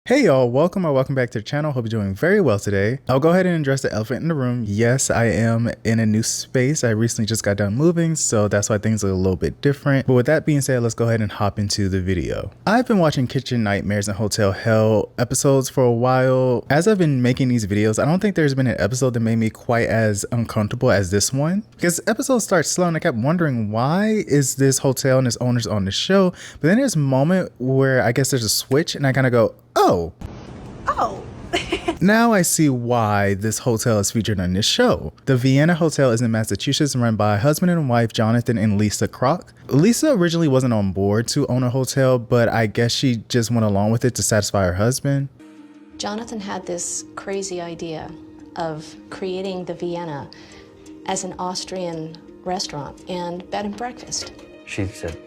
Hey y'all, welcome back to the channel. Hope you're doing very well today. I'll go ahead and address the elephant in the room. Yes, I am in a new space. I recently just got done moving, so that's why things are a little bit different. But with that being said, let's go ahead and hop into the video. I've been watching Kitchen Nightmares and Hotel Hell episodes for a while. As I've been making these videos, I don't think there's been an episode that made me quite as uncomfortable as this one. Because episodes start slow and I kept wondering, why is this hotel and its owners on the show? But then there's a moment where I guess there's a switch and I kind of go, oh. Now I see why this hotel is featured on this show. The Vienna Hotel is in Massachusetts, run by husband and wife Jonathan and Lisa Kroc. Lisa originally wasn't on board to own a hotel, but I guess she just went along with it to satisfy her husband. Jonathan had this crazy idea of creating the Vienna as an Austrian restaurant and bed and breakfast. She said,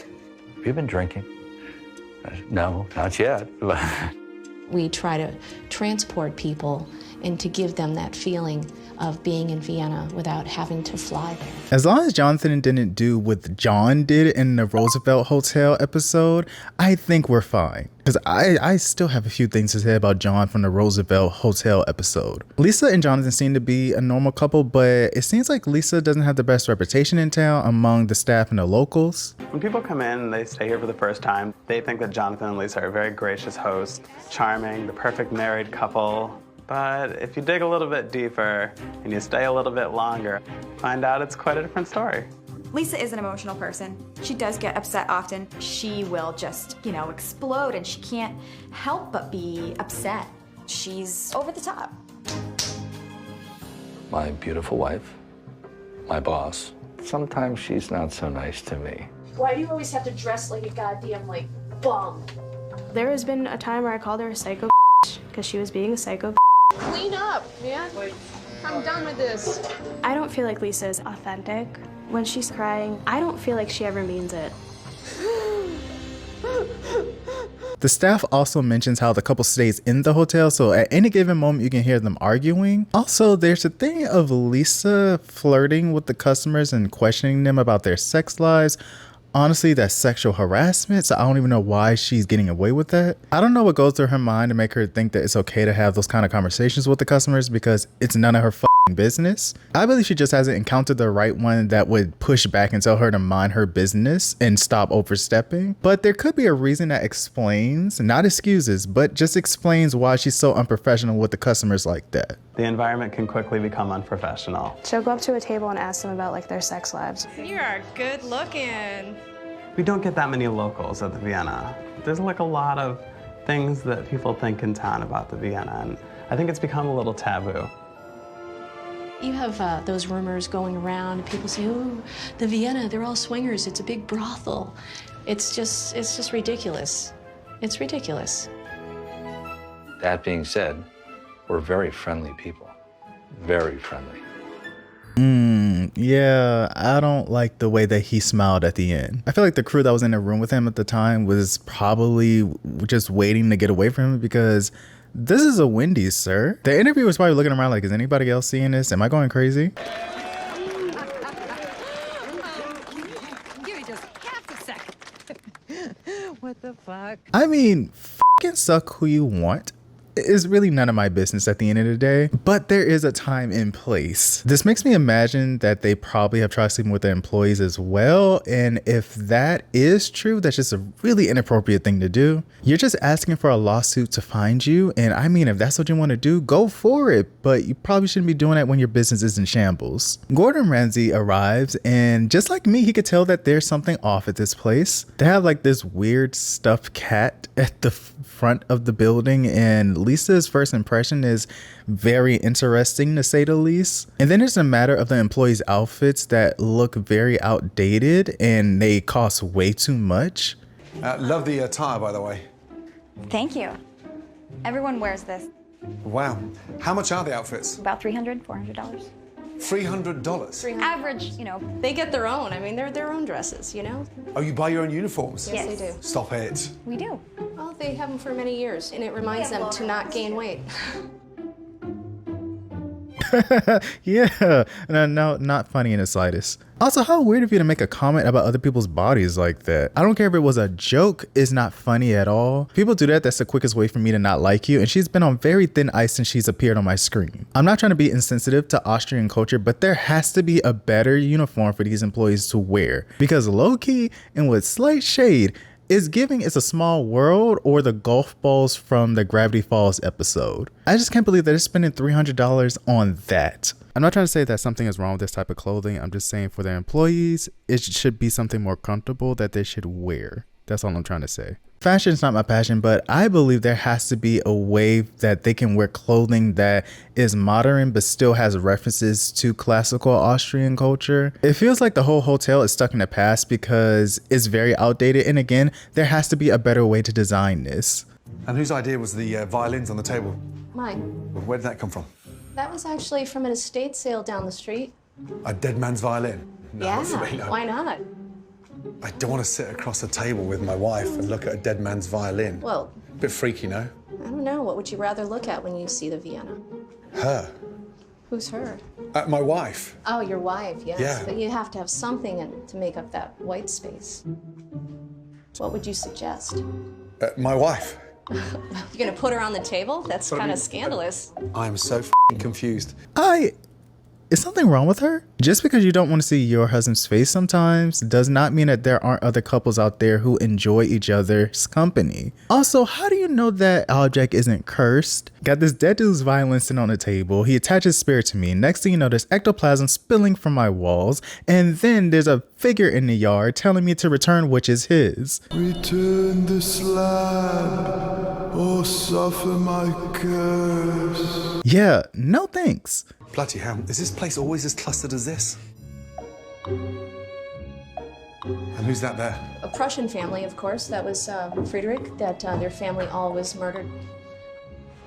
"Have you been drinking?" No, not yet. We try to transport people and to give them that feeling of being in Vienna without having to fly there. As long as Jonathan didn't do what John did in the Roosevelt Hotel episode, I think we're fine. Because I still have a few things to say about John from the Roosevelt Hotel episode. Lisa and Jonathan seem to be a normal couple, but it seems like Lisa doesn't have the best reputation in town among the staff and the locals. When people come in and they stay here for the first time, they think that Jonathan and Lisa are very gracious hosts, charming, the perfect married couple. But if you dig a little bit deeper and you stay a little bit longer, find out it's quite a different story. Lisa is an emotional person. She does get upset often. She will just, explode and she can't help but be upset. She's over the top. My beautiful wife, my boss, sometimes she's not so nice to me. Why do you always have to dress like a goddamn, bum? There has been a time where I called her a psycho because she was being a psycho. Clean up, man. I'm done with this. I don't feel like Lisa is authentic. When she's crying, I don't feel like she ever means it. The staff also mentions how the couple stays in the hotel, so at any given moment you can hear them arguing. Also, there's a thing of Lisa flirting with the customers and questioning them about their sex lives. Honestly, that's sexual harassment, so I don't even know why she's getting away with that. I don't know what goes through her mind to make her think that it's okay to have those kind of conversations with the customers f it's none of her business. I believe she just hasn't encountered the right one that would push back and tell her to mind her business and stop overstepping. But there could be a reason that explains, not excuses, but just explains why she's so unprofessional with the customers like that. The environment can quickly become unprofessional. She'll go up to a table and ask them about their sex lives. You are good looking. We don't get that many locals at the Vienna. There's a lot of things that people think in town about the Vienna, and I think it's become a little taboo. You have those rumors going around and people say, oh, the Vienna, they're all swingers. It's a big brothel. It's just ridiculous. It's ridiculous. That being said, we're very friendly people. Very friendly. Yeah, I don't like the way that he smiled at the end. I feel like the crew that was in the room with him at the time was probably just waiting to get away from him because this is a Wendy's, sir. The interviewer was probably looking around like, is anybody else seeing this? Am I going crazy? Give me just half a second. What the fuck? I mean, f***ing suck who you want. It's really none of my business at the end of the day, but there is a time and place. This makes me imagine that they probably have tried sleeping with their employees as well. And if that is true, that's just a really inappropriate thing to do. You're just asking for a lawsuit to find you. And I mean, if that's what you want to do, go for it. But you probably shouldn't be doing that when your business is in shambles. Gordon Ramsay arrives and just like me, he could tell that there's something off at this place. They have this weird stuffed cat at the front of the building, and Lisa's first impression is very interesting to say the least. And then there's a matter of the employees' outfits that look very outdated and they cost way too much. Love the attire, by the way. Thank you. Everyone wears this. Wow. How much are the outfits? About $300, $400. $300? Average, They get their own. I mean, they're their own dresses, Oh, you buy your own uniforms? Yes, they do. Stop it. We do. Well, they have them for many years, and it reminds them to not gain weight. Yeah, no, not funny in the slightest. Also, how weird of you to make a comment about other people's bodies like that. I don't care if it was a joke, it's not funny at all. People do that, that's the quickest way for me to not like you, and she's been on very thin ice since she's appeared on my screen. I'm not trying to be insensitive to Austrian culture, but there has to be a better uniform for these employees to wear. Because low-key, and with slight shade, is giving It's a Small World or the golf balls from the Gravity Falls episode. I just can't believe that they're spending $300 on that. I'm not trying to say that something is wrong with this type of clothing. I'm just saying for their employees, it should be something more comfortable that they should wear. That's all I'm trying to say. Fashion is not my passion, but I believe there has to be a way that they can wear clothing that is modern but still has references to classical Austrian culture. It feels like the whole hotel is stuck in the past because it's very outdated. And again, there has to be a better way to design this. And whose idea was the violins on the table? Mine. Where did that come from? That was actually from an estate sale down the street. A dead man's violin? No, Yeah, absolutely not. why not? I don't want to sit across a table with my wife and look at a dead man's violin. Well, Bit freaky, no? I don't know. What would you rather look at when you see the Vienna? Her. Who's her? My wife. Oh, your wife, yes. Yeah. But you have to have something to make up that white space. What would you suggest? My wife. You're gonna put her on the table? That's kind of scandalous. I am so confused. Is something wrong with her? Just because you don't want to see your husband's face sometimes does not mean that there aren't other couples out there who enjoy each other's company. Also, how do you know that object isn't cursed? Got this dead dude's violin sitting on the table. He attaches spirit to me. Next thing you know, there's ectoplasm spilling from my walls. And then there's a figure in the yard telling me to return which is his. Return the slab or suffer my curse. Yeah, no thanks. Bloody hell, is this place always as clustered as this? And who's that there? A Prussian family, of course. That was Friedrich, that their family all was murdered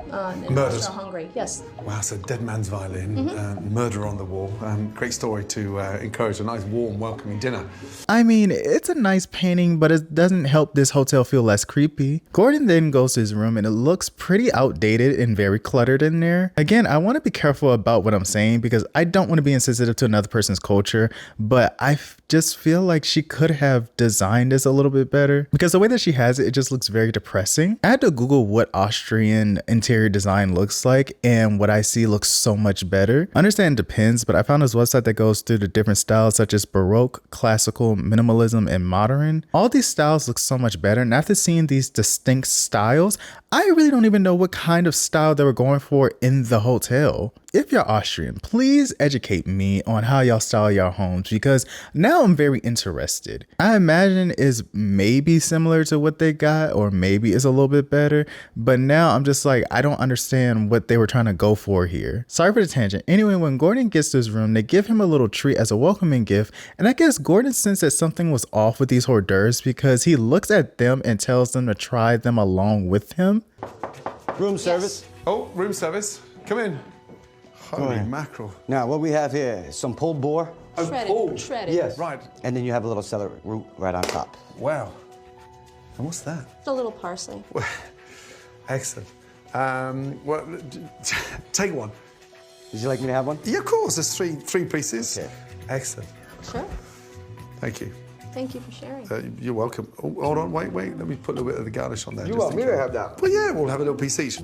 in Murdered? Austria-Hungary. Yes. Wow, so dead man's violin, murder on the wall. Great story to encourage a nice, warm, welcoming dinner. I mean, it's a nice painting, but it doesn't help this hotel feel less creepy. Gordon then goes to his room and it looks pretty outdated and very cluttered in there. Again, I want to be careful about what I'm saying because I don't want to be insensitive to another person's culture, but I just feel like she could have designed this a little bit better because the way that she has it, it just looks very depressing. I had to Google what Austrian interior design looks like, and what I see looks so much better. I understand it depends, but I found this website that goes through the different styles such as Baroque, classical, minimalism, and modern. All these styles look so much better, and after seeing these distinct styles, I really don't even know what kind of style they were going for in the hotel. If you're Austrian, please educate me on how y'all style your homes because now I'm very interested. I imagine is maybe similar to what they got or maybe it's a little bit better, but now I'm just like, I don't understand what they were trying to go for here. Sorry for the tangent. Anyway, when Gordon gets to his room, they give him a little treat as a welcoming gift, and I guess Gordon sensed that something was off with these hors d'oeuvres because he looks at them and tells them to try them along with him. Room service. Oh, room service. Come in. Holy mackerel. Now, what we have here is some pulled boar. Shredded. Yes. Right. And then you have a little celery root right on top. Wow. And what's that? A little parsley. Excellent. Well, take one. Would you like me to have one? Yeah, of course. There's three pieces. Okay. Excellent. Sure. Thank you. Thank you for sharing. You're welcome. Oh, hold on, wait. Let me put a little bit of the garnish on there. You want me to have that? Well, yeah, we'll have a little piece each.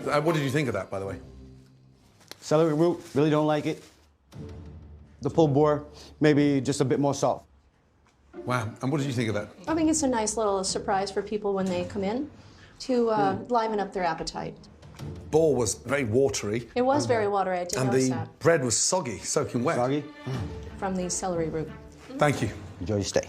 What did you think of that, by the way? Celery root, really don't like it. The pulled boar, maybe just a bit more salt. Wow, and what did you think of that? I think it's a nice little surprise for people when they come in to liven up their appetite. Boar was very watery. It was very watery, I did And notice the that, bread was soggy, soaking wet. Soggy? from the celery root. Thank you. Enjoy your stay.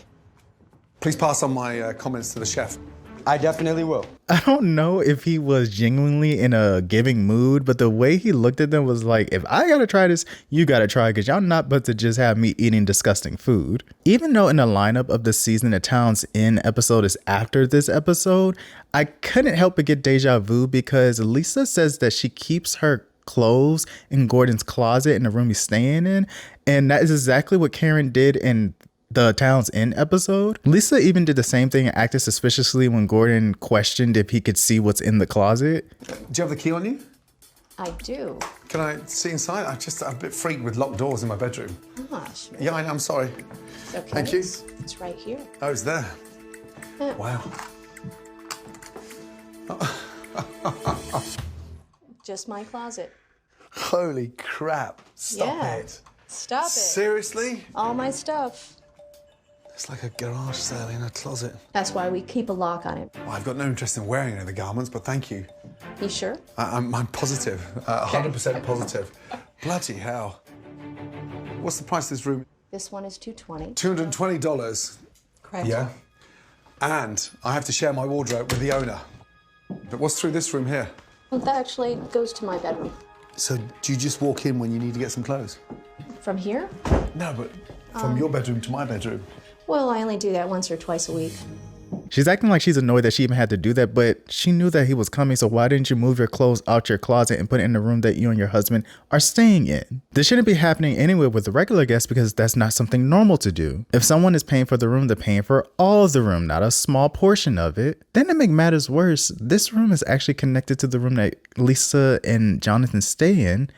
Please pass on my comments to the chef. I definitely will. I don't know if he was genuinely in a giving mood, but the way he looked at them was like, if I gotta try this, you gotta try, because y'all not but to just have me eating disgusting food. Even though in the lineup of the season the Towns Inn episode is after this episode, I couldn't help but get deja vu because Lisa says that she keeps her clothes in Gordon's closet in the room he's staying in, and that is exactly what Karen did in the Towns Inn episode. Lisa even did the same thing and acted suspiciously when Gordon questioned if he could see what's in the closet. Do you have the key on you? I do. Can I see inside? I'm a bit freaked with locked doors in my bedroom. Gosh. Yeah, I'm sorry. It's okay. Thank you. It's right here. Oh, it's there. Yeah. Wow. Just my closet. Holy crap. Stop it. Stop it. Seriously? All my stuff. It's like a garage sale in a closet. That's why we keep a lock on it. Well, I've got no interest in wearing any of the garments, but thank you. You sure? I'm positive. 100% positive. Bloody hell. What's the price of this room? This one is $220. $220. Correct. Yeah. And I have to share my wardrobe with the owner. But what's through this room here? Well, that actually goes to my bedroom. So do you just walk in when you need to get some clothes? From here? No, but from your bedroom to my bedroom. Well, I only do that once or twice a week. She's acting like she's annoyed that she even had to do that, but she knew that he was coming, so why didn't you move your clothes out your closet and put it in the room that you and your husband are staying in? This shouldn't be happening anyway with the regular guests because that's not something normal to do. If someone is paying for the room, they're paying for all of the room, not a small portion of it. Then to make matters worse, this room is actually connected to the room that Lisa and Jonathan stay in,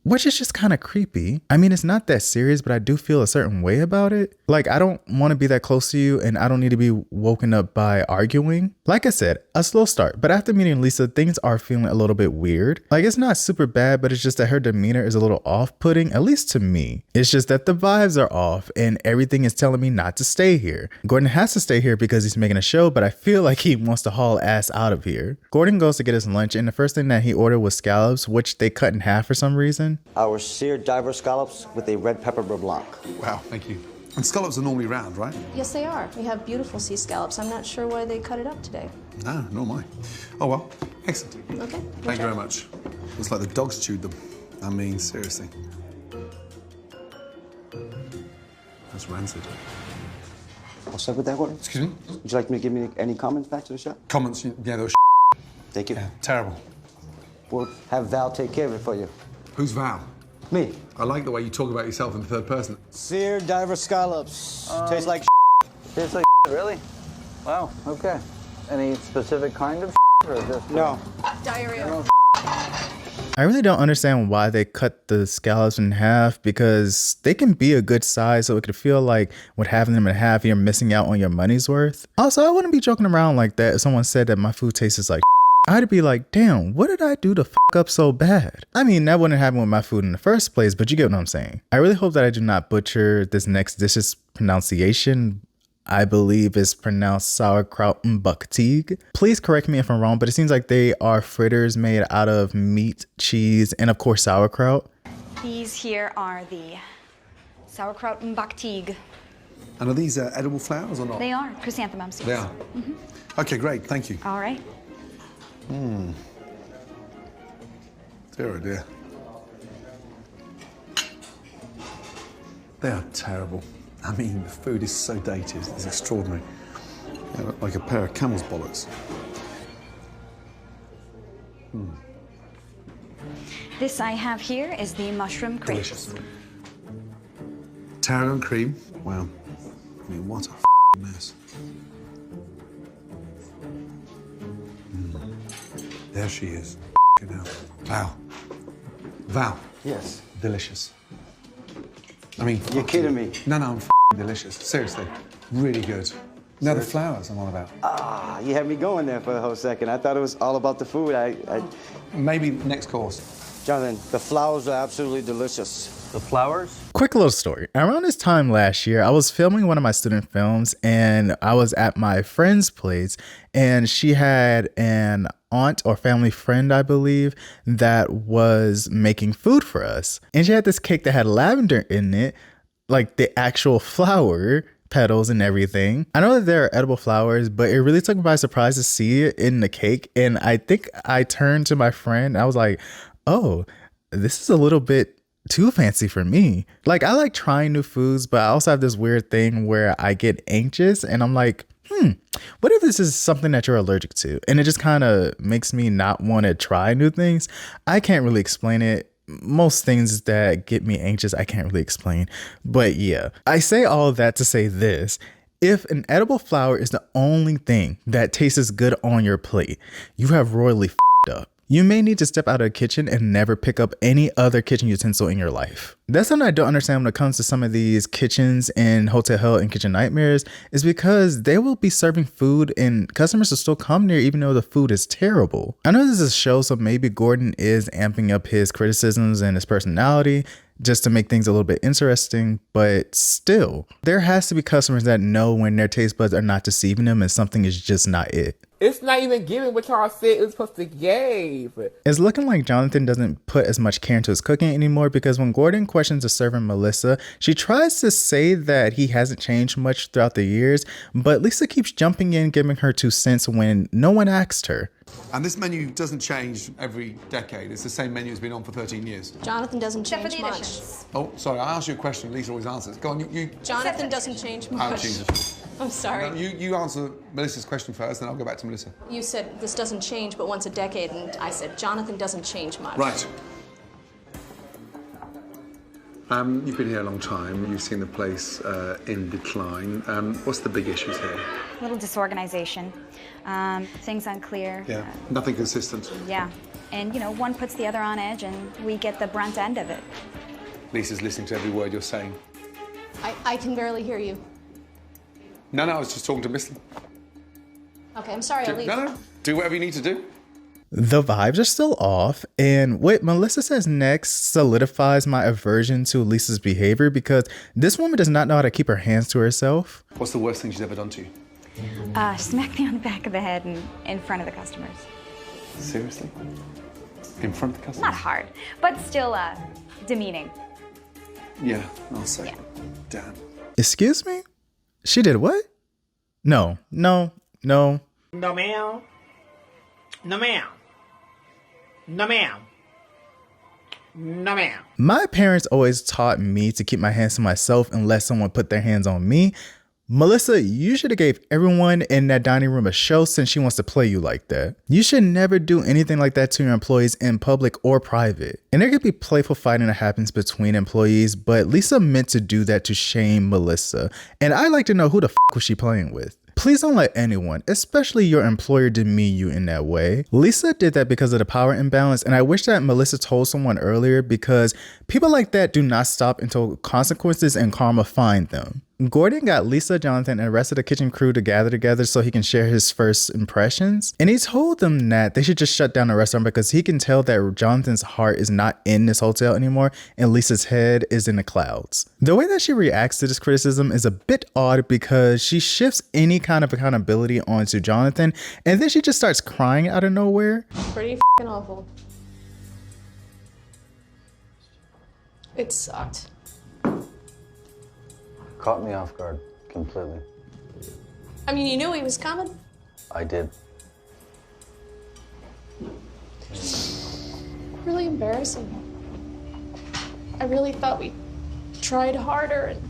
which is just kind of creepy. I mean, it's not that serious, but I do feel a certain way about it. Like, I don't want to be that close to you and I don't need to be woken up by arguing. Like I said, a slow start, but after meeting Lisa, things are feeling a little bit weird. Like, it's not super bad, but it's just that her demeanor is a little off-putting, at least to me. It's just that the vibes are off and everything is telling me not to stay here. Gordon has to stay here because he's making a show, but I feel like he wants to haul ass out of here. Gordon goes to get his lunch and the first thing that he ordered was scallops, which they cut in half for some reason. Our seared diver scallops with a red pepper beurre blanc. Wow, thank you. And scallops are normally round, right? Yes, they are. We have beautiful sea scallops. I'm not sure why they cut it up today. No, nor am I. Oh, well, excellent. Okay. Thank you very much. Looks like the dogs chewed them. I mean, seriously. That's rancid. What's up with that, Gordon? Excuse me? Would you like me to give me any comments back to the shop? Comments? Yeah, they were Thank you. Yeah, terrible. We'll have Val take care of it for you. Who's Val? Me. I like the way you talk about yourself in the third person. Seared diver scallops. Tastes like Tastes like really? Wow, okay. Any specific kind of or just... No. Diarrhea. I really don't understand why they cut the scallops in half because they can be a good size, so it could feel like with having them in half, you're missing out on your money's worth. Also, I wouldn't be joking around like that if someone said that my food tastes like I'd be like, damn, what did I do to fuck up so bad? I mean, that wouldn't happen with my food in the first place, but you get what I'm saying. I really hope that I do not butcher this next dish's pronunciation. I believe it's pronounced sauerkraut mbuktig. Please correct me if I'm wrong, but it seems like they are fritters made out of meat, cheese, and of course sauerkraut. These here are the sauerkraut mbuktig. And are these edible flowers or not? They are chrysanthemum seeds. They are? Okay, great, thank you. All right. Dear oh dear. They are terrible. I mean, the food is so dated, it's extraordinary. They look like a pair of camel's bollocks. This I have here is the mushroom crepe. Delicious. Tarragon cream. Wow. I mean, what a mess. There she is. Val. Val. Yes. Delicious. I mean, You're kidding me. No, I'm delicious. Seriously. Really good. Now the flowers I'm on about. Ah, you had me going there for a whole second. I thought it was all about the food. Maybe next course. Jonathan, the flowers are absolutely delicious. The flowers? Quick little story. Around this time last year, I was filming one of my student films and I was at my friend's place and she had an aunt or family friend, I believe, that was making food for us. And she had this cake that had lavender in it, like the actual flower petals and everything. I know that there are edible flowers, but it really took me by surprise to see it in the cake. And I think I turned to my friend and I was like, oh, this is a little bit too fancy for me. Like, I like trying new foods, but I also have this weird thing where I get anxious and I'm like, what if this is something that you're allergic to? And it just kind of makes me not want to try new things. I can't really explain it. most things that get me anxious, I can't really explain. But yeah, I say all of that to say this. If an edible flower is the only thing that tastes good on your plate, you have royally f***ed up. You may need to step out of the kitchen and never pick up any other kitchen utensil in your life. That's something I don't understand when it comes to some of these kitchens in Hotel Hell and Kitchen Nightmares, is because they will be serving food and customers will still come there even though the food is terrible. I know this is a show, so maybe Gordon is amping up his criticisms and his personality just to make things a little bit interesting, but still, there has to be customers that know when their taste buds are not deceiving them and something is just not it. It's not even giving what y'all said it was supposed to give. It's looking like Jonathan doesn't put as much care into his cooking anymore, because when Gordon questions the servant Melissa, she tries to say that he hasn't changed much throughout the years, but Lisa keeps jumping in, giving her 2 cents when no one asked her. And this menu doesn't change every decade. It's the same menu it's been on for 13 years. Jonathan doesn't change much. Oh, sorry, I asked you a question. Lisa always answers. Go on, you... Jonathan doesn't change much. Oh, Jesus. I'm sorry. No, you answer Melissa's question first, then I'll go back to Melissa. You said this doesn't change but once a decade, and I said Jonathan doesn't change much. Right. You've been here a long time. You've seen the place in decline. What's the big issues here? A little disorganization, things unclear. Yeah, nothing consistent. Yeah, and you know, one puts the other on edge and we get the brunt end of it. Lisa's listening to every word you're saying. I can barely hear you. No, I was just talking to Miss. Okay, I'm sorry, I'll leave. No, do whatever you need to do. The vibes are still off, and what Melissa says next solidifies my aversion to Lisa's behavior, because this woman does not know how to keep her hands to herself. What's the worst thing she's ever done to you? Smack me on the back of the head and in front of the customers. Seriously? In front of the customers? Not hard, but still demeaning. Yeah, I'll say. Yeah. Damn. Excuse me? She did what? No. No, ma'am. No, ma'am. No, ma'am. No, ma'am. My parents always taught me to keep my hands to myself unless someone put their hands on me. Melissa, you should have gave everyone in that dining room a show since she wants to play you like that. You should never do anything like that to your employees in public or private. And there could be playful fighting that happens between employees, but Lisa meant to do that to shame Melissa. And I'd like to know who the f was she playing with? Please don't let anyone, especially your employer, demean you in that way. Lisa did that because of the power imbalance, and I wish that Melissa told someone earlier, because people like that do not stop until consequences and karma find them. Gordon got Lisa, Jonathan, and the rest of the kitchen crew to gather together so he can share his first impressions. And he told them that they should just shut down the restaurant because he can tell that Jonathan's heart is not in this hotel anymore and Lisa's head is in the clouds. The way that she reacts to this criticism is a bit odd because she shifts any kind of accountability onto Jonathan, and then she just starts crying out of nowhere. Pretty f***ing awful. It sucked. Caught me off guard completely. I mean, you knew he was coming. I did. Really embarrassing. I really thought we tried harder and...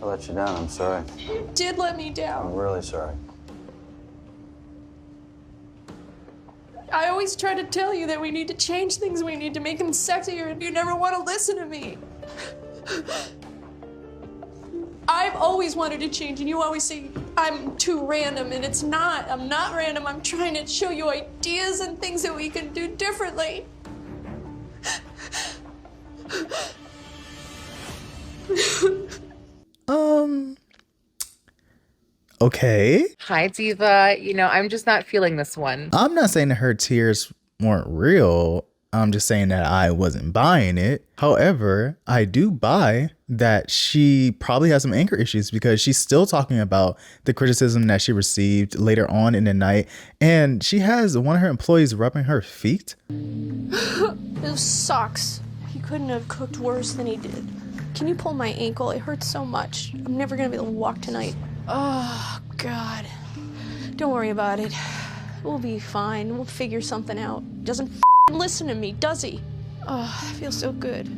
I let you down, I'm sorry. You did let me down. I'm really sorry. I always try to tell you that we need to change things, we need to make them sexier, and you never want to listen to me. I've always wanted to change, and you always say I'm too random, and it's not. I'm not random. I'm trying to show you ideas and things that we can do differently. Okay. Hi, Diva. You know, I'm just not feeling this one. I'm not saying that her tears weren't real. I'm just saying that I wasn't buying it. However, I do buy that she probably has some anger issues because she's still talking about the criticism that she received later on in the night. And she has one of her employees rubbing her feet. Those socks. He couldn't have cooked worse than he did. Can you pull my ankle? It hurts so much. I'm never gonna be able to walk tonight. Oh, God. Don't worry about it. We'll be fine. We'll figure something out. Doesn't f***ing listen to me, does he? Oh, I feel so good.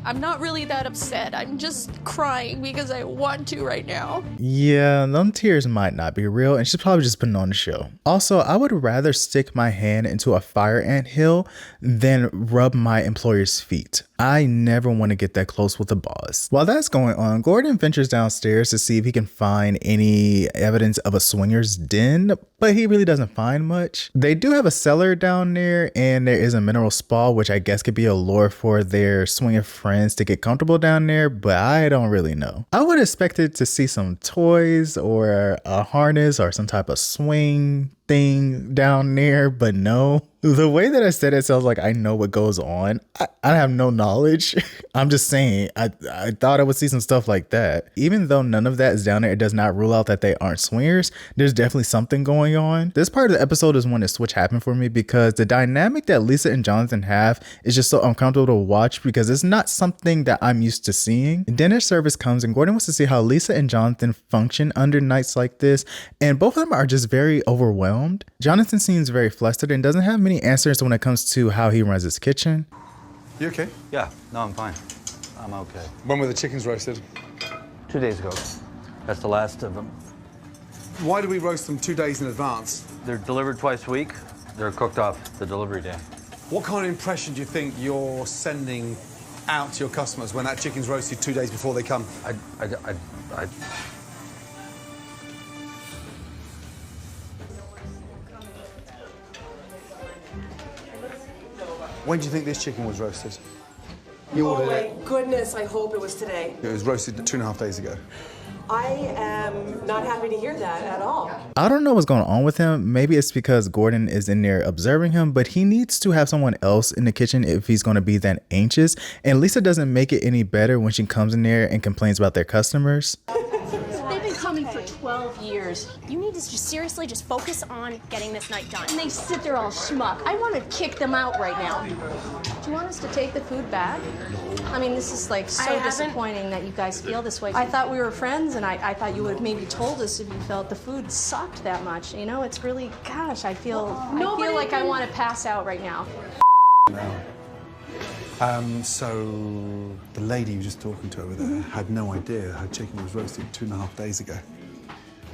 I'm not really that upset. I'm just crying because I want to right now. Yeah, them tears might not be real, and she's probably just putting on the show. Also, I would rather stick my hand into a fire ant hill than rub my employer's feet. I never want to get that close with the boss. While that's going on, Gordon ventures downstairs to see if he can find any evidence of a swinger's den, but he really doesn't find much. They do have a cellar down there, and there is a mineral spa, which I guess could be a lure for their swinger friends to get comfortable down there, but I don't really know. I would expect it to see some toys or a harness or some type of swing thing down there, but no. The way that I said it sounds like I know what goes on. I have no knowledge. I'm just saying, I thought I would see some stuff like that. Even though none of that is down there, it does not rule out that they aren't swingers. There's definitely something going on. This part of the episode is when the switch happened for me because the dynamic that Lisa and Jonathan have is just so uncomfortable to watch because it's not something that I'm used to seeing. Dinner service comes and Gordon wants to see how Lisa and Jonathan function under nights like this, and both of them are just very overwhelmed. Jonathan seems very flustered and doesn't have many answers when it comes to how he runs his kitchen. You okay? Yeah, no, I'm fine. I'm okay. When were the chickens roasted? 2 days ago. That's the last of them. Why do we roast them 2 days in advance? They're delivered twice a week. They're cooked off the delivery day. What kind of impression do you think you're sending out to your customers when that chicken's roasted 2 days before they come? When do you think this chicken was roasted? You ordered it. Oh my goodness, I hope it was today. It was roasted 2.5 days ago. I am not happy to hear that at all. I don't know what's going on with him. Maybe it's because Gordon is in there observing him, but he needs to have someone else in the kitchen if he's going to be that anxious. And Lisa doesn't make it any better when she comes in there and complains about their customers. They've been coming for 12 years. You need to seriously just focus on getting this night done. And they sit there all schmuck. I want to kick them out right now. Do you want us to take the food back? I mean, this is like so disappointing that you guys feel this way. I thought we were friends, and I thought you would have maybe told us if you felt the food sucked that much. You know, it's really, gosh, I feel like I want to pass out right now. So the lady you were just talking to over there had no idea her chicken was roasted 2.5 days ago.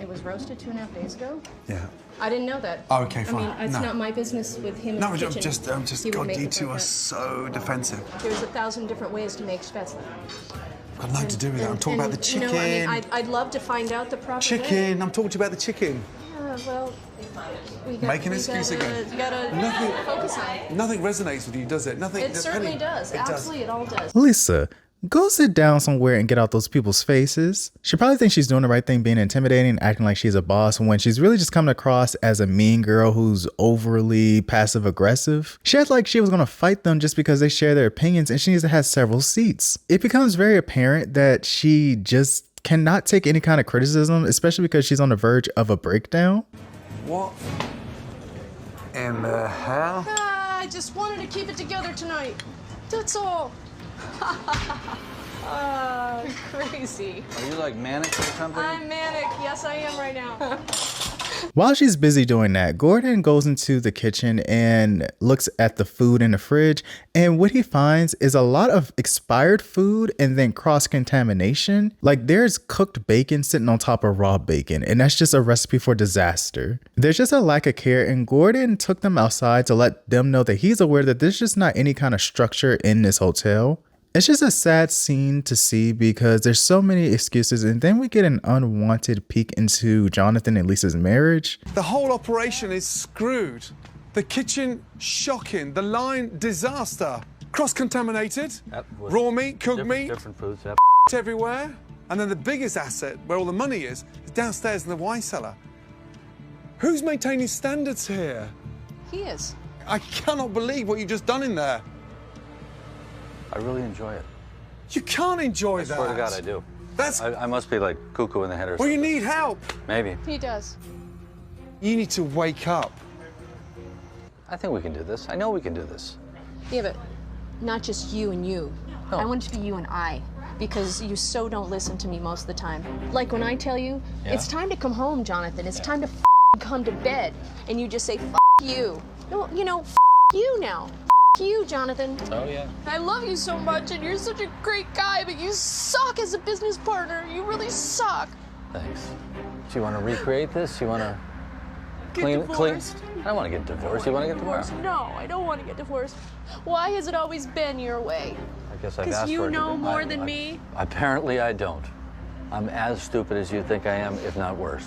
It was roasted 2.5 days ago? Yeah. I didn't know that. Oh, okay, fine. I mean, it's not my business with him in the kitchen. I'm just, God, you two are so defensive. There's 1,000 different ways to make spätzle. I've got nothing to do with that. I'm talking about the chicken. You know, I mean, I'd love to find out the proper chicken. way. I'm talking to you about the chicken. Yeah, well, Make an excuse again. You gotta focus on it. Nothing resonates with you, does it? Nothing. It certainly does. Absolutely, it all does. Lisa, go sit down somewhere and get out those people's faces. She probably thinks she's doing the right thing, being intimidating, acting like she's a boss, when she's really just coming across as a mean girl who's overly passive aggressive. She acts like she was gonna fight them just because they share their opinions, and she needs to have several seats. It becomes very apparent that she just cannot take any kind of criticism, especially because she's on the verge of a breakdown. What in the hell? I just wanted to keep it together tonight. That's all. Crazy. Are you like manic or something? I'm manic. Yes, I am right now. While she's busy doing that, Gordon goes into the kitchen and looks at the food in the fridge, and what he finds is a lot of expired food and then cross-contamination. Like, there's cooked bacon sitting on top of raw bacon, and that's just a recipe for disaster. There's just a lack of care, and Gordon took them outside to let them know that he's aware that there's just not any kind of structure in this hotel. It's just a sad scene to see because there's so many excuses, and then we get an unwanted peek into Jonathan and Lisa's marriage. The whole operation is screwed. The kitchen, shocking. The line, disaster. Cross-contaminated. Raw meat, cooked meat. Different foods, everywhere. And then the biggest asset, where all the money is downstairs in the wine cellar. Who's maintaining standards here? He is. I cannot believe what you've just done in there. I really enjoy it. You can't enjoy that. I swear to God, I do. I must be like cuckoo in the head or Well, something. you need help. Maybe. He does. You need to wake up. I think we can do this. I know we can do this. Yeah, but not just you and you. No. I want it to be you and I. Because you so don't listen to me most of the time. Like when I tell you, it's time to come home, Jonathan. It's time to come to bed. And you just say, you. No, you know, you now. you, Jonathan. Oh, yeah. I love you so much, and you're such a great guy, but you suck as a business partner. You really suck. Thanks. Do you want to recreate this? You want to clean? I don't want to get divorced. You want to get divorced? No, I don't want to get divorced. Why has it always been your way? I guess I've asked for it. Because you know more I- than me? Apparently I don't. I'm as stupid as you think I am, if not worse.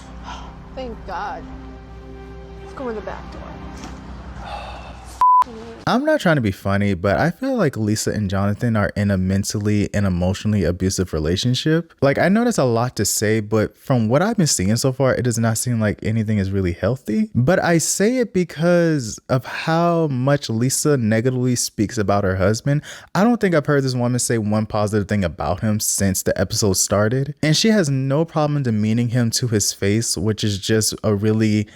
Thank God. Let's go in the back door. I'm not trying to be funny, but I feel like Lisa and Jonathan are in a mentally and emotionally abusive relationship. Like, I know that's a lot to say, but from what I've been seeing so far, it does not seem like anything is really healthy. But I say it because of how much Lisa negatively speaks about her husband. I don't think I've heard this woman say one positive thing about him since the episode started. And she has no problem demeaning him to his face, which is just a really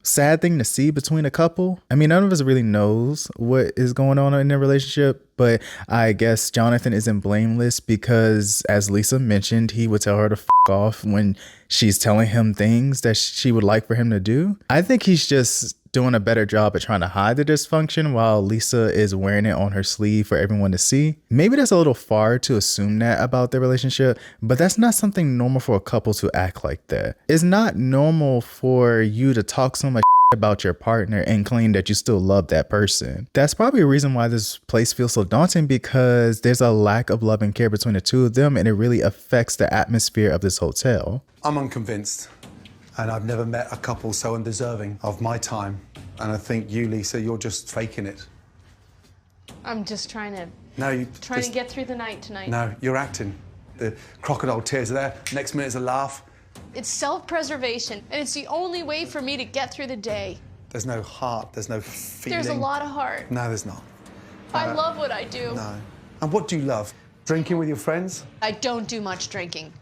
sad thing to see between a couple. I mean, none of us really knows what is going on in their relationship, but I guess Jonathan isn't blameless because, as Lisa mentioned, he would tell her to f off when she's telling him things that she would like for him to do. I think he's just doing a better job at trying to hide the dysfunction while Lisa is wearing it on her sleeve for everyone to see. Maybe that's a little far to assume that about their relationship, but that's not something normal for a couple to act like that. It's not normal for you to talk so much about your partner and claim that you still love that person. That's probably a reason why this place feels so daunting, because there's a lack of love and care between the two of them, and it really affects the atmosphere of this hotel. I'm unconvinced, and I've never met a couple so undeserving of my time. And I think you, Lisa, you're just faking it. I'm just trying to get through the night tonight. No, you're acting. The crocodile tears are there. Next minute's a laugh. It's self-preservation, and it's the only way for me to get through the day. There's no heart. There's no feeling. There's a lot of heart. No, there's not. I love what I do. No. And what do you love? Drinking with your friends? I don't do much drinking.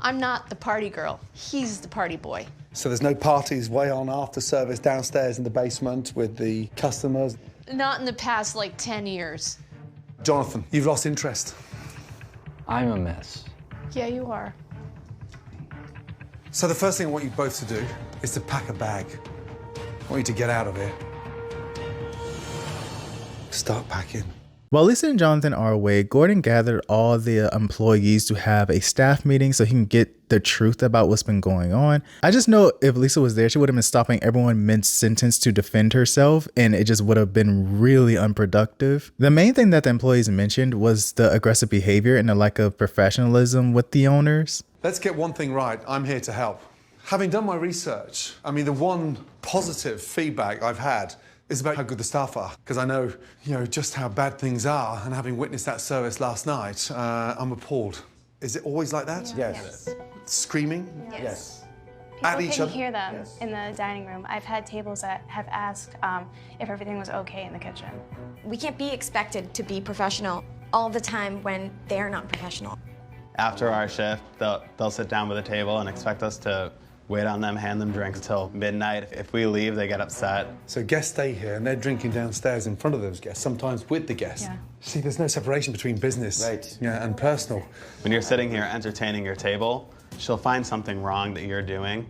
I'm not the party girl. He's the party boy. So there's no parties way on after service downstairs in the basement with the customers? Not in the past, like, 10 years. Jonathan, you've lost interest. I'm a mess. Yeah, you are. So the first thing I want you both to do is to pack a bag. I want you to get out of here. Start packing. While Lisa and Jonathan are away, Gordon gathered all the employees to have a staff meeting so he can get the truth about what's been going on. I just know if Lisa was there, she would have been stopping everyone mid-sentence to defend herself, and it just would have been really unproductive. The main thing that the employees mentioned was the aggressive behavior and the lack of professionalism with the owners. Let's get one thing right. I'm here to help. Having done my research, I mean, the one positive feedback I've had is about how good the staff are, because I know, just how bad things are, and having witnessed that service last night, I'm appalled. Is it always like that? Yes. Screaming? Yes. At People each can other? hear them in the dining room. I've had tables that have asked if everything was okay in the kitchen. We can't be expected to be professional all the time when they're not professional. After our shift, they'll sit down with a table and expect us to wait on them, hand them drinks till midnight. If we leave, they get upset. So guests stay here and they're drinking downstairs in front of those guests, sometimes with the guests. Yeah. See, there's no separation between business and personal. When you're sitting here entertaining your table, she'll find something wrong that you're doing,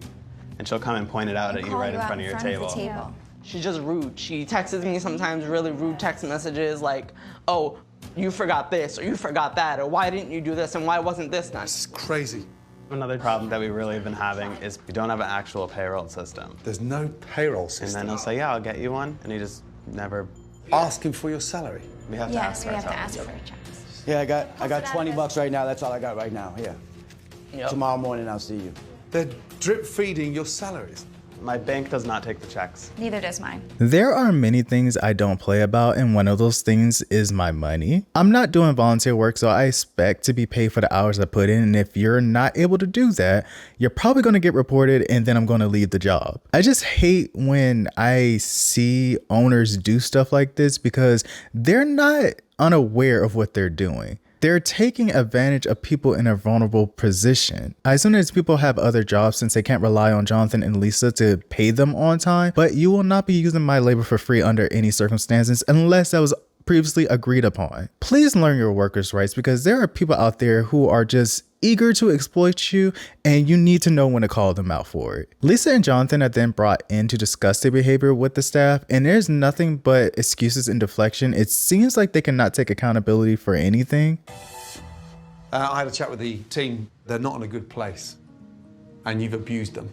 and she'll come and point it out at you right in front of your table. She's just rude. She texts me sometimes really rude text messages like, oh, you forgot this, or you forgot that, or why didn't you do this, and why wasn't this done? It's crazy. Another problem that we really have been having is we don't have an actual payroll system. There's no payroll system. And then he'll say, yeah, I'll get you one, and he just never... Asking for your salary. We have to ask we have to ourselves. ask for checks. Yeah, I got 20 bucks right now. That's all I got right now. Here. Yep. Tomorrow morning I'll see you. They're drip feeding your salaries. My bank does not take the checks. Neither does mine. There are many things I don't play about, and one of those things is my money. I'm not doing volunteer work, so I expect to be paid for the hours I put in, and if you're not able to do that, you're probably going to get reported, and then I'm going to leave the job. I just hate when I see owners do stuff like this because they're not unaware of what they're doing. They're taking advantage of people in a vulnerable position. I assume that people have other jobs since they can't rely on Jonathan and Lisa to pay them on time, but you will not be using my labor for free under any circumstances unless that was previously agreed upon. Please learn your workers' rights, because there are people out there who are just eager to exploit you, and you need to know when to call them out for it. Lisa and Jonathan are then brought in to discuss their behavior with the staff, and there's nothing but excuses and deflection. It seems like they cannot take accountability for anything. I had a chat with the team. They're not in a good place, and you've abused them.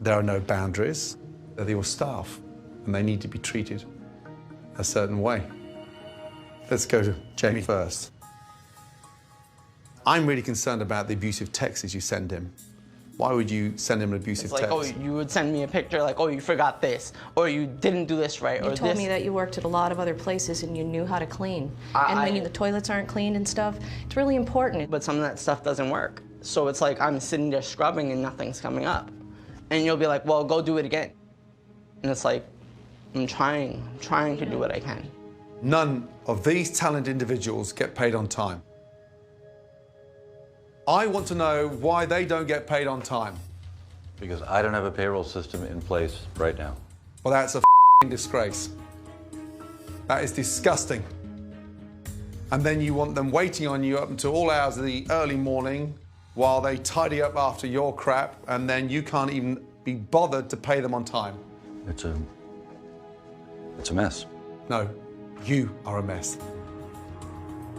There are no boundaries. They're your staff, and they need to be treated a certain way. Let's go to Jamie first. I'm really concerned about the abusive texts you send him. Why would you send him an abusive It's like, text? oh, you would send me a picture like, oh, you forgot this, or you didn't do this right, or You this. told me that you worked at a lot of other places and you knew how to clean. And when the toilets aren't cleaned and stuff, it's really important. But some of that stuff doesn't work. So it's like I'm sitting there scrubbing and nothing's coming up. And you'll be like, well, go do it again. And it's like, I'm trying to do what I can. None of these talented individuals get paid on time. I want to know why they don't get paid on time. Because I don't have a payroll system in place right now. Well, that's a disgrace. That is disgusting. And then you want them waiting on you up until all hours of the early morning while they tidy up after your crap, and then you can't even be bothered to pay them on time. It's a mess. No, you are a mess.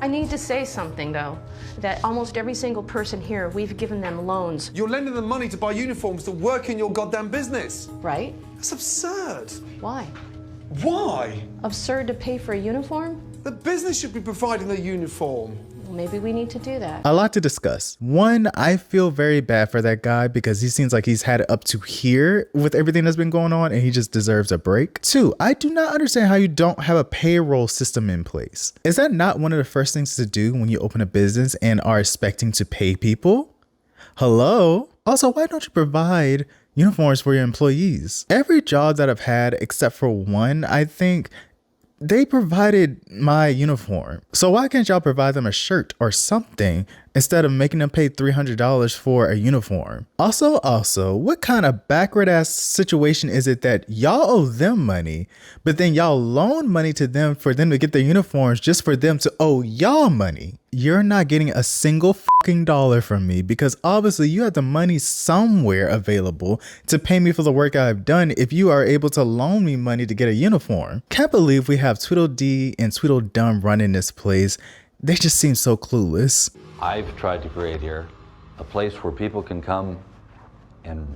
I need to say something, though, that almost every single person here, we've given them loans. You're lending them money to buy uniforms to work in your goddamn business. Right? That's absurd. Why? Why? Absurd to pay for a uniform? The business should be providing the uniform. Well, maybe we need to do that. A lot to discuss. One, I feel very bad for that guy because he seems like he's had it up to here with everything that's been going on and he just deserves a break. Two, I do not understand how you don't have a payroll system in place. Is that not one of the first things to do when you open a business and are expecting to pay people? Hello? Also, why don't you provide uniforms for your employees? Every job that I've had, except for one, I think they provided my uniform. So why can't y'all provide them a shirt or something instead of making them pay $300 for a uniform? Also, what kind of backward ass situation is it that y'all owe them money, but then y'all loan money to them for them to get their uniforms just for them to owe y'all money? You're not getting a single fucking dollar from me because obviously you have the money somewhere available to pay me for the work I've done if you are able to loan me money to get a uniform. Can't believe we have Tweedledee and Tweedledum running this place. They just seem so clueless. I've tried to create here a place where people can come and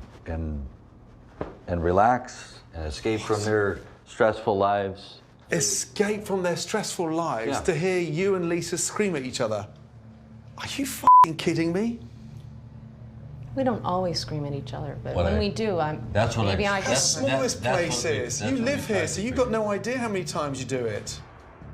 relax and escape from their stressful lives. Escape from their stressful lives Yeah. to hear you and Lisa scream at each other. Are you f***ing kidding me? We don't always scream at each other, but Well, when we do, that's what maybe I The just... smallest that's what we- places. that's You what we live try here, to so you've do. got no idea how many times you do it.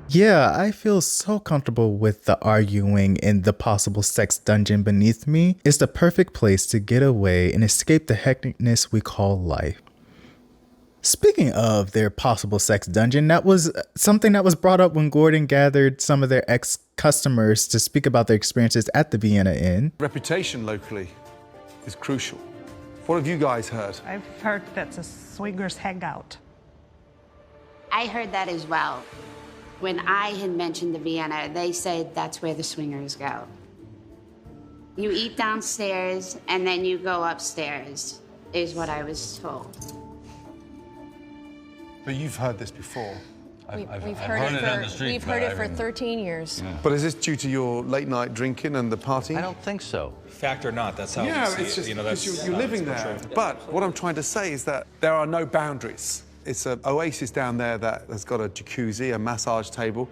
Yeah, I feel so comfortable with the arguing and the possible sex dungeon beneath me. It's the perfect place to get away and escape the hecticness we call life. Speaking of their possible sex dungeon, that was something that was brought up when Gordon gathered some of their ex-customers to speak about their experiences at the Vienna Inn. Reputation locally is crucial. What have you guys heard? I've heard that's a swingers hangout. I heard that as well. When I had mentioned the Vienna, they said that's where the swingers go. You eat downstairs and then you go upstairs, is what I was told. But you've heard this before. We've heard it for 13 years. Yeah. But is this due to your late night drinking and the partying? I don't think so. Fact or not, that's how Yeah, we see it's it. just You know, because that's you're living that's there. true. But what I'm trying to say is that there are no boundaries. It's an oasis down there that has got a jacuzzi, a massage table.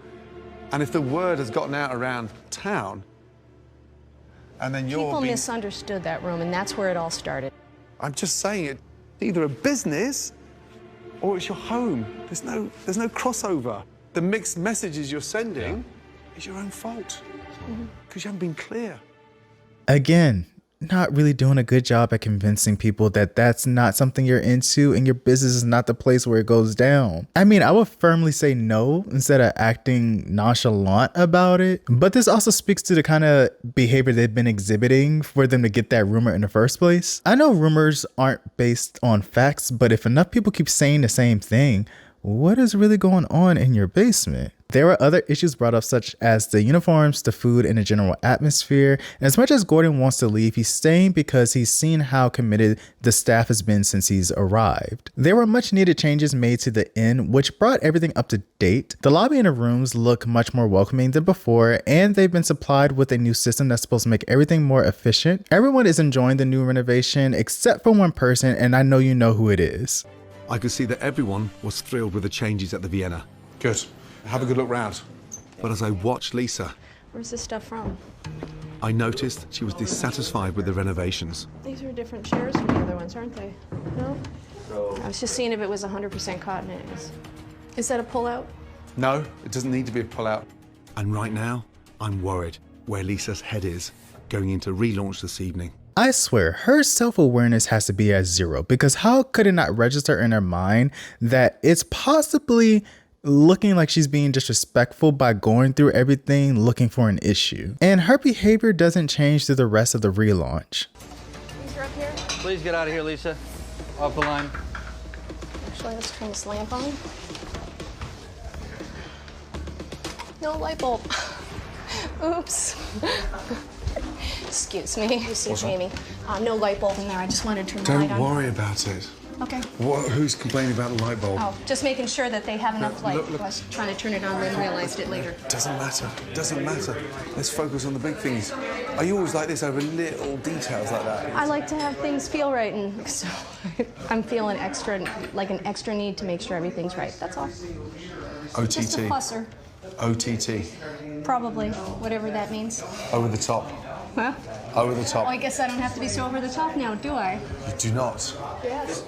And if the word has gotten out around town, and then you're People being... misunderstood that room, and that's where it all started. I'm just saying it, either a business or it's your home. There's no crossover. The mixed messages you're sending is your own fault because you haven't been clear. Again, not really doing a good job at convincing people that that's not something you're into and your business is not the place where it goes down. I mean, I would firmly say no instead of acting nonchalant about it. But this also speaks to the kind of behavior they've been exhibiting for them to get that rumor in the first place. I know rumors aren't based on facts, but if enough people keep saying the same thing, what is really going on in your basement? There were other issues brought up such as the uniforms, the food, and the general atmosphere. And as much as Gordon wants to leave, he's staying because he's seen how committed the staff has been since he's arrived. There were much needed changes made to the inn, which brought everything up to date. The lobby and the rooms look much more welcoming than before, and they've been supplied with a new system that's supposed to make everything more efficient. Everyone is enjoying the new renovation except for one person, and I know you know who it is. I could see that everyone was thrilled with the changes at the Vienna. Good. Have a good look round. But as I watched Lisa, Where's this stuff from? I noticed she was dissatisfied with the renovations. These are different chairs from the other ones, aren't they? No? I was just seeing if it was 100% cotton. It is. Is that a pull-out? No, it doesn't need to be a pull-out. And right now, I'm worried where Lisa's head is going into relaunch this evening. I swear, her self-awareness has to be at zero, because how could it not register in her mind that it's possibly looking like she's being disrespectful by going through everything looking for an issue? And her behavior doesn't change through the rest of the relaunch. These are up here. Please get out of here, Lisa. Off the line. Actually, let's turn this lamp on. No light bulb. Oops. Excuse me. You see, Jamie. No light bulb in there. I just wanted to turn the light on. Don't worry about it. Okay. Who's complaining about the light bulb? Oh, just making sure that they have enough light. Look. I was trying to turn it on and realized it later. Doesn't matter. Doesn't matter. Let's focus on the big things. Are you always like this over little details like that? I like to have things feel right, and so I'm feeling like an extra need to make sure everything's right. That's all. OTT. Just a fusser. OTT. Probably, whatever that means. Over the top. Huh? Over the top. Oh, I guess I don't have to be so over the top now, do I? You do not. Yes.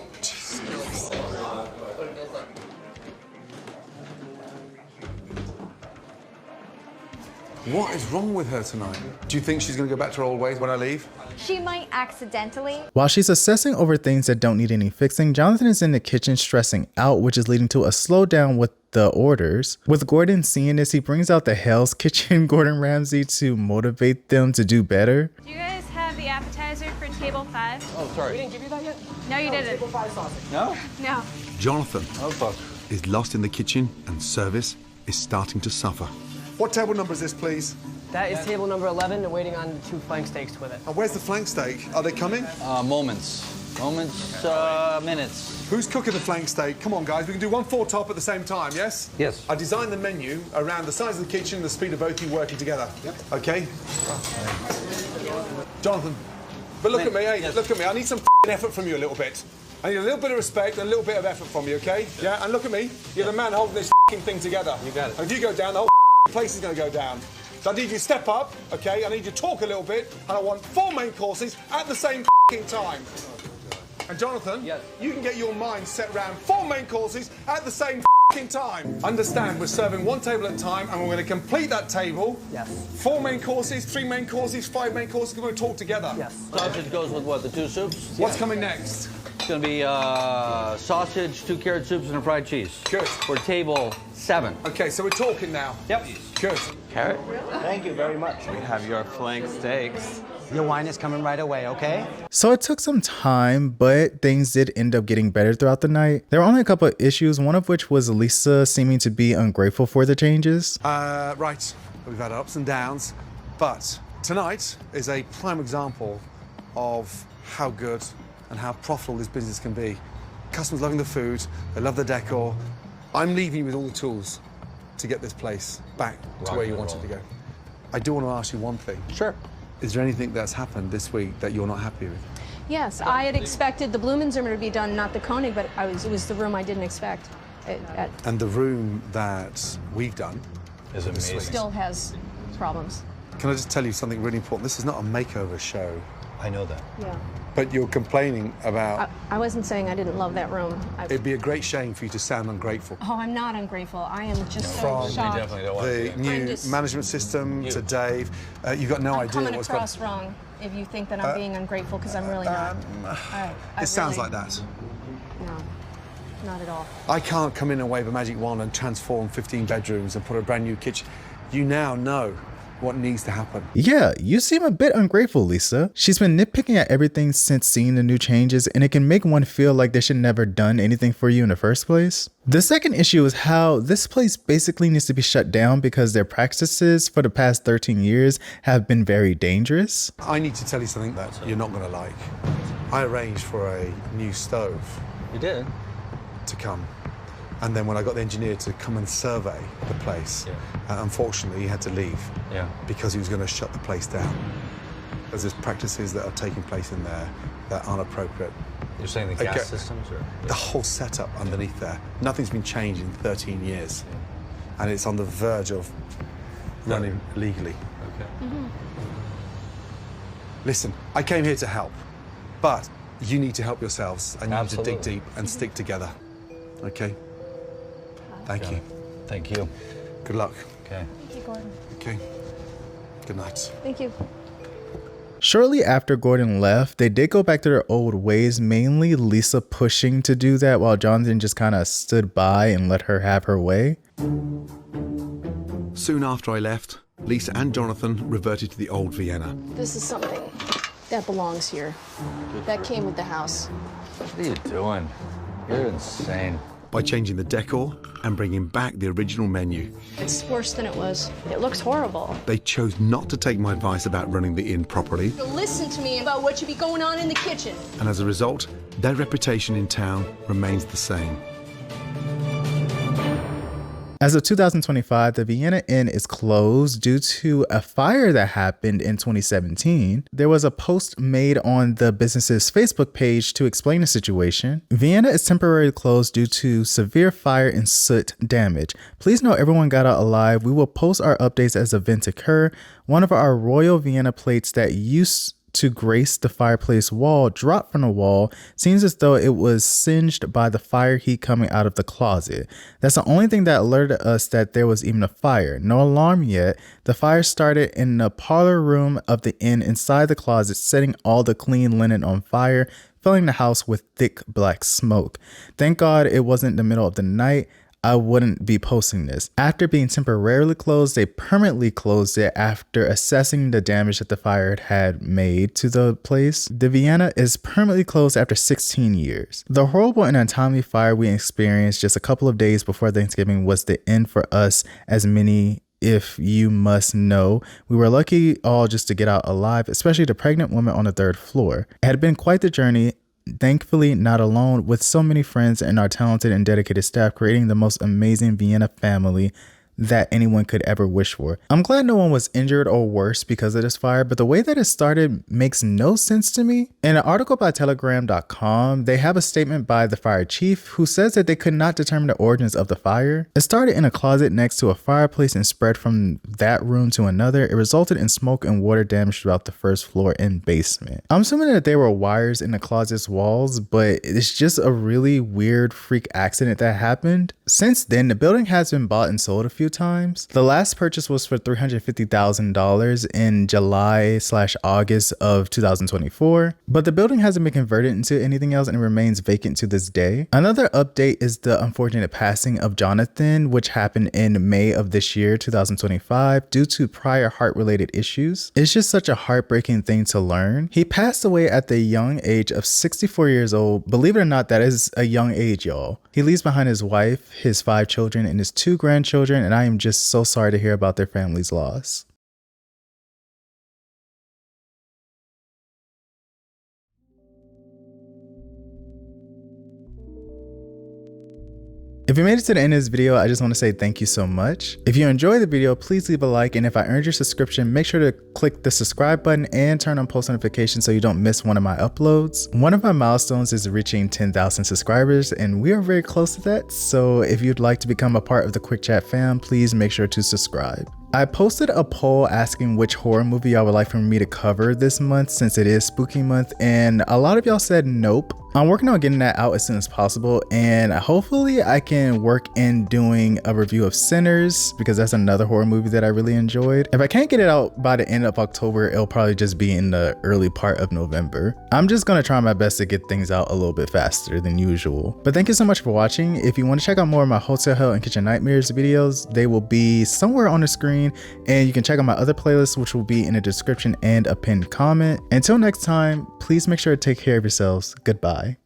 What is wrong with her tonight? Do you think she's going to go back to her old ways when I leave? She might accidentally. While she's obsessing over things that don't need any fixing, Jonathan is in the kitchen stressing out, which is leading to a slowdown with the orders. With Gordon seeing this, he brings out the Hell's Kitchen Gordon Ramsay to motivate them to do better. Do you guys have the appetizer for table 5? Oh, sorry. We didn't give you that yet? No, you didn't. Table 5 sausage. No? No. Jonathan fuck. is lost in the kitchen and service is starting to suffer. What table number is this, please? That is table number 11 and waiting on 2 flank steaks with it. And where's the flank steak? Are they coming? Moments. Minutes. Who's cooking the flank steak? Come on, guys. We can do 1 4 top at the same time, yes? Yes. I designed the menu around the size of the kitchen and the speed of both you working together. Yep. Okay? Jonathan. But look at me, hey, look at me. I need some effort from you a little bit. I need a little bit of respect and a little bit of effort from you, okay? Yeah, and look at me. You're the man holding this thing together. You got it. And if you go down, the whole place is going to go down. So I need you to step up, okay? I need you to talk a little bit, and I want 4 main courses at the same time. And Jonathan, yes. You can get your mind set around 4 main courses at the same time. Understand, we're serving 1 table at a time, and we're going to complete that table. Yes. 4 main courses, 3 main courses, 5 main courses. We're going to talk together. Yes. Sausage goes with what? The 2 soups? What's coming next? It's going to be sausage, 2 carrot soups, and a fried cheese. Good. For table 7. Okay, so we're talking now. Yep. Good. Carrot, Thank you very much. we have your flank steaks. Your wine is coming right away, okay? So it took some time, but things did end up getting better throughout the night. There were only a couple of issues, one of which was Lisa seeming to be ungrateful for the changes. Right. We've had ups and downs, but tonight is a prime example of how good and how profitable this business can be. Customers loving the food, they love the decor. I'm leaving you with all the tools to get this place back to where you want it to go. I do want to ask you one thing. Sure. Is there anything that's happened this week that you're not happy with? Yes, I had expected the Blumenzimmer to be done, not the Koenig, but it was the room I didn't expect. And the room that we've done is amazing. Still has problems. Can I just tell you something really important? This is not a makeover show. I know that. Yeah. But you're complaining about... I wasn't saying I didn't love that room. It'd be a great shame for you to sound ungrateful. Oh, I'm not ungrateful. I am just so From shocked. the new management system to Dave, you've got no I'm idea coming what's across wrong if you think that I'm being ungrateful, because I'm really not. It sounds like that. No, not at all. I can't come in and wave a magic wand and transform 15 bedrooms and put a brand new kitchen. You now know what needs to happen. Yeah, you seem a bit ungrateful, Lisa. She's been nitpicking at everything since seeing the new changes, and it can make one feel like they should never done anything for you in the first place. The second issue is how this place basically needs to be shut down because their practices for the past 13 years have been very dangerous. I need to tell you something that you're not going to like. I arranged for a new stove. You did? To come. And then when I got the engineer to come and survey the place, unfortunately he had to leave because he was going to shut the place down. There's practices that are taking place in there that aren't appropriate. You're saying the gas systems? Or? The whole setup underneath there. Nothing's been changed in 13 years. And it's on the verge of running illegally. Okay. Listen, I came here to help, but you need to help yourselves and you need to dig deep and stick together. Okay? Thank you. Thank you. Good luck. Okay. Thank you, Gordon. Okay. Good night. Thank you. Shortly after Gordon left, they did go back to their old ways, mainly Lisa pushing to do that while Jonathan just kind of stood by and let her have her way. Soon after I left, Lisa and Jonathan reverted to the old Vienna. This is something that belongs here. That came with the house. What are you doing? You're insane. By changing the decor and bringing back the original menu. It's worse than it was. It looks horrible. They chose not to take my advice about running the inn properly. Listen to me about what should be going on in the kitchen. And as a result, their reputation in town remains the same. As of 2025, the Vienna Inn is closed due to a fire that happened in 2017. There was a post made on the business's Facebook page to explain the situation. Vienna is temporarily closed due to severe fire and soot damage. Please know everyone got out alive. We will post our updates as events occur. One of our Royal Vienna plates that used to grace the fireplace wall dropped from the wall. Seems as though it was singed by the fire heat coming out of the closet. That's the only thing that alerted us that there was even a fire. No alarm yet. The fire started in the parlor room of the inn inside the closet, setting all the clean linen on fire, filling the house with thick black smoke. Thank God it wasn't the middle of the night. I wouldn't be posting this. After being temporarily closed, they permanently closed it after assessing the damage that the fire had made to the place. The Vienna is permanently closed after 16 years. The horrible and untimely fire we experienced just a couple of days before Thanksgiving was the end for us, as many if you must know. We were lucky all just to get out alive, especially the pregnant woman on the 3rd floor. It had been quite the journey. Thankfully, not alone, with so many friends and our talented and dedicated staff creating the most amazing Vienna family that anyone could ever wish for. I'm glad no one was injured or worse because of this fire, but the way that it started makes no sense to me. In an article by telegram.com, they have a statement by the fire chief who says that they could not determine the origins of the fire. It started in a closet next to a fireplace and spread from that room to another. It resulted in smoke and water damage throughout the 1st floor and basement. I'm assuming that there were wires in the closet's walls, but it's just a really weird freak accident that happened. Since then, the building has been bought and sold a few times. The last purchase was for $350,000 in July/August of 2024, but the building hasn't been converted into anything else and remains vacant to this day. Another update is the unfortunate passing of Jonathan, which happened in May of this year, 2025, due to prior heart-related issues. It's just such a heartbreaking thing to learn. He passed away at the young age of 64 years old. Believe it or not, that is a young age, y'all. He leaves behind his wife, his 5 children, and his 2 grandchildren, and I am just so sorry to hear about their family's loss. If you made it to the end of this video, I just want to say thank you so much. If you enjoyed the video, please leave a like, and if I earned your subscription, make sure to click the subscribe button and turn on post notifications so you don't miss one of my uploads. One of my milestones is reaching 10,000 subscribers, and we are very close to that, so if you'd like to become a part of the Quick Chat fam, please make sure to subscribe. I posted a poll asking which horror movie y'all would like for me to cover this month since it is spooky month, and a lot of y'all said nope. I'm working on getting that out as soon as possible, and hopefully I can work in doing a review of Sinners because that's another horror movie that I really enjoyed. If I can't get it out by the end of October, it'll probably just be in the early part of November. I'm just gonna try my best to get things out a little bit faster than usual. But thank you so much for watching. If you want to check out more of my hotel, hell, and kitchen nightmares videos, they will be somewhere on the screen screen, and you can check out my other playlists, which will be in the description and a pinned comment. Until next time, please make sure to take care of yourselves. Goodbye.